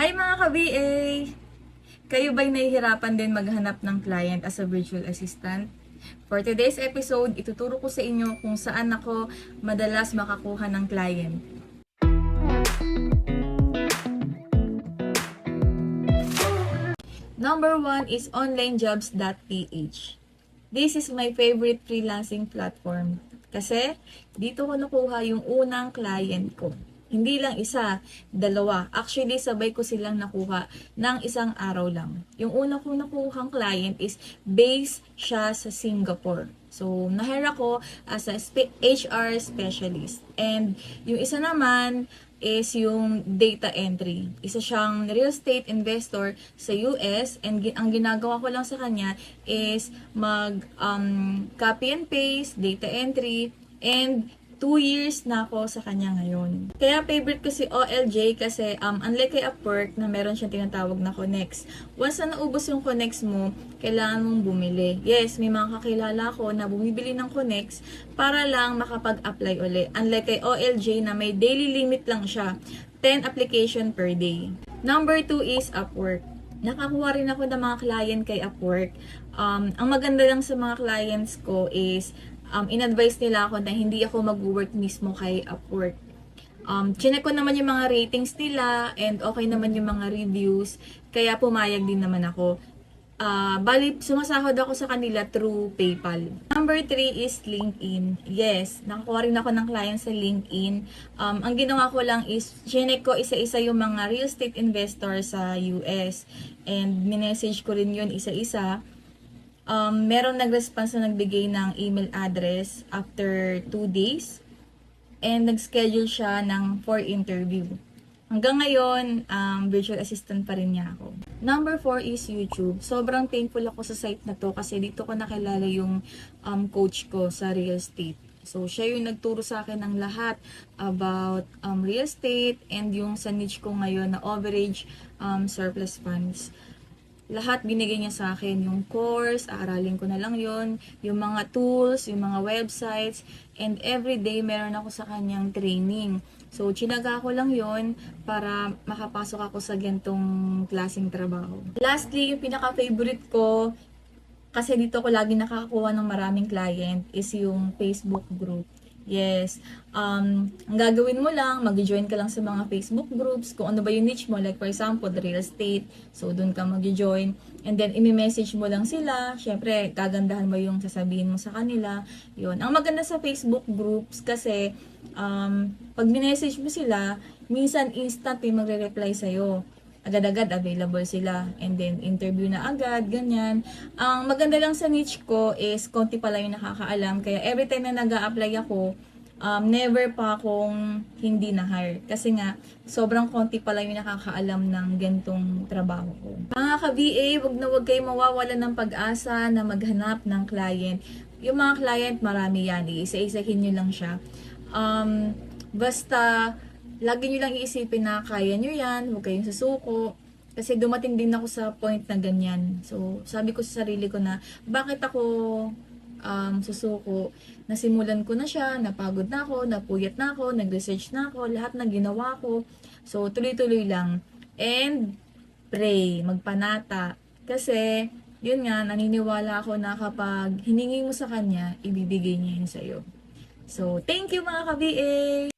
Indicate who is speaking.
Speaker 1: Hi mga ka-VA! Kayo ba'y nahihirapan din maghanap ng client as a virtual assistant? For today's episode, ituturo ko sa inyo kung saan ako madalas makakuha ng client. Number 1 is onlinejobs.ph. This is my favorite freelancing platform kasi dito ko nakuha yung unang client ko. Hindi lang isa, dalawa. Actually, sabay ko silang nakuha ng isang araw lang. Yung una kong nakuhang client is based siya sa Singapore. So, na-hire ako as a HR specialist. And yung isa naman is yung data entry. Isa siyang real estate investor sa US and ang ginagawa ko lang sa kanya is mag copy and paste, data entry, and 2 years na ako sa kanya ngayon. Kaya favorite ko si OLJ kasi unlike kay Upwork na meron siyang tinatawag na connects. Once na naubos yung connects mo, kailangan mong bumili. Yes, may mga kakilala ko na bumibili ng connects para lang makapag-apply uli. Unlike kay OLJ na may daily limit lang siya, 10 application per day. Number 2 is Upwork. Nakakuha rin ako ng mga client kay Upwork. Ang maganda lang sa mga clients ko is in-advise nila ako na hindi ako mag-work mismo kay Upwork. Chinek ko naman yung mga ratings nila and okay naman yung mga reviews, kaya pumayag din naman ako. Bali, sumasahod ako sa kanila through PayPal. Number 3 is LinkedIn. Yes, nakakuha rin ako ng client sa LinkedIn. Ang ginawa ko lang is, chinek ko isa-isa yung mga real estate investor sa US. And minessage ko rin yun isa-isa. Meron nag-response na nagbigay ng email address after 2 days and nag-schedule siya for interview. Hanggang ngayon, virtual assistant pa rin niya ako. Number 4 is YouTube. Sobrang thankful ako sa site na to kasi dito ko nakilala yung coach ko sa real estate. So, siya yung nagturo sa akin ng lahat about real estate and yung sa niche ko ngayon na average surplus funds. Lahat binigay niya sa akin, yung course, aaralin ko na lang yon, yung mga tools, yung mga websites, and everyday meron ako sa kanyang training. So, chinaga ko lang yon para makapasok ako sa gantong klaseng trabaho. Lastly, yung pinaka-favorite ko, kasi dito ko lagi nakakakuha ng maraming client, is yung Facebook group. Yes. Ang gagawin mo lang, mag-join ka lang sa mga Facebook groups, kung ano ba yung niche mo, like for example, the real estate. So, doon ka mag-join. And then, imi-message mo lang sila. Syempre, kagandahan mo yung sasabihin mo sa kanila. Yun. Ang maganda sa Facebook groups kasi, pag minessage mo sila, minsan instant yung magre-reply sa'yo. Agad-agad available sila. And then, interview na agad, ganyan. Ang maganda lang sa niche ko is, konti pala yung nakakaalam. Kaya every time na nag-a-apply ako, never pa akong hindi na-hire. Kasi nga, sobrang konti pala yung nakakaalam ng gantong trabaho ko. Mga ka-VA, wag kayo mawawalan ng pag-asa na maghanap ng client. Yung mga client, marami yan. Isa-isahin nyo lang siya. Basta, lagi nyo lang iisipin na kaya nyo yan, huwag kayong susuko. Kasi dumating din ako sa point na ganyan. So, sabi ko sa sarili ko na, bakit ako susuko? Nasimulan ko na siya, napagod na ako, napuyat na ako, nag-research na ako, lahat na ginawa ko. So, tuloy-tuloy lang. And, pray, magpanata. Kasi, yun nga, naniniwala ako na kapag hiningi mo sa kanya, ibibigay niya yun sa'yo. So, thank you mga ka-VA!